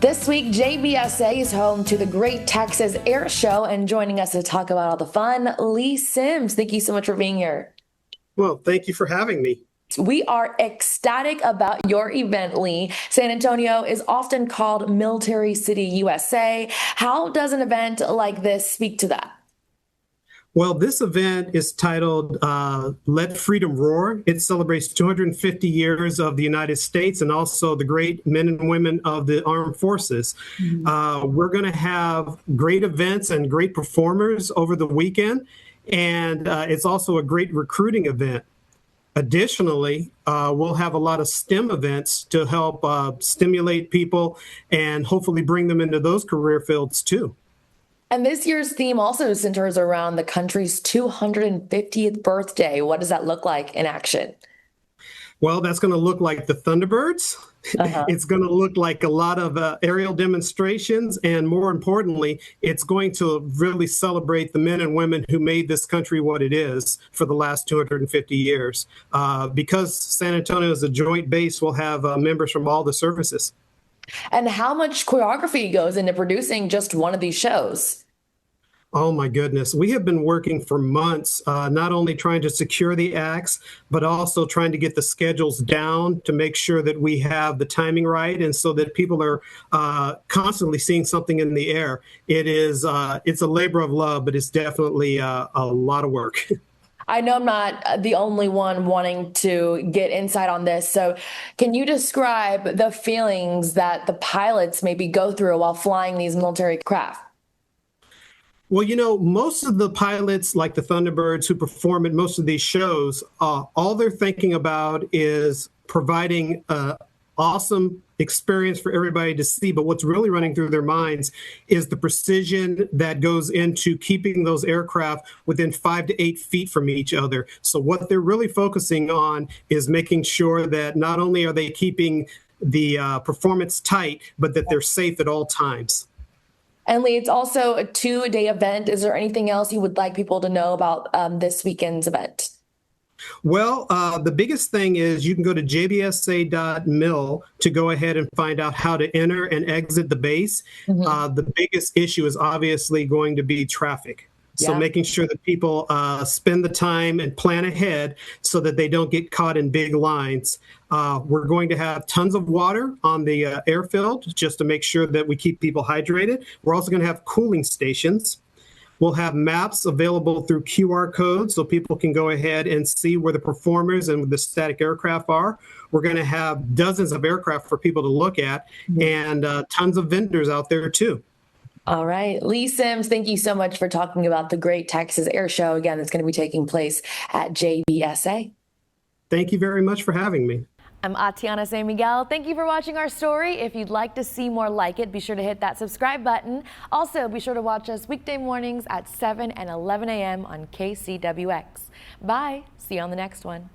This week, JBSA is home to the Great Texas Airshow, and joining us to talk about all the fun, Lee Sims. Thank you so much for being here. Well, thank you for having me. We are ecstatic about your event, Lee. San Antonio is often called Military City, USA. How does an event like this speak to that? Well, this event is titled Let Freedom Roar. It celebrates 250 years of the United States and also the great men and women of the armed forces. We're going to have great events and great performers over the weekend, and it's also a great recruiting event. Additionally, we'll have a lot of STEM events to help stimulate people and hopefully bring them into those career fields too. And this year's theme also centers around the country's 250th birthday. What does that look like in action? Well, that's going to look like the Thunderbirds. It's going to look like a lot of aerial demonstrations. And more importantly, it's going to really celebrate the men and women who made this country what it is for the last 250 years. Because San Antonio is a joint base, we'll have members from all the services. And how much choreography goes into producing just one of these shows? Oh, my goodness. We have been working for months, not only trying to secure the acts, but also trying to get the schedules down to make sure that we have the timing right and so that people are constantly seeing something in the air. It's a labor of love, but it's definitely a lot of work. I know I'm not the only one wanting to get insight on this. So can you describe the feelings that the pilots maybe go through while flying these military craft? Well, you know, most of the pilots, like the Thunderbirds who perform at most of these shows, all they're thinking about is providing an awesome experience for everybody to see. But what's really running through their minds is the precision that goes into keeping those aircraft within 5 to 8 feet from each other. So what they're really focusing on is making sure that not only are they keeping the performance tight, but that they're safe at all times. And Lee, it's also a 2-day event. Is there anything else you would like people to know about this weekend's event? Well, the biggest thing is you can go to jbsa.mil to go ahead and find out how to enter and exit the base. The biggest issue is obviously going to be traffic. So making sure that people spend the time and plan ahead so that they don't get caught in big lines. We're going to have tons of water on the airfield just to make sure that we keep people hydrated. We're also going to have cooling stations. We'll have maps available through QR codes so people can go ahead and see where the performers and the static aircraft are. We're going to have dozens of aircraft for people to look at and tons of vendors out there too. All right. Lee Sims, thank you so much for talking about the Great Texas Airshow. Again, it's going to be taking place at JBSA. Thank you very much for having me. I'm Atiana San Miguel. Thank you for watching our story. If you'd like to see more like it, be sure to hit that subscribe button. Also, be sure to watch us weekday mornings at 7 and 11 a.m. on KCWX. Bye. See you on the next one.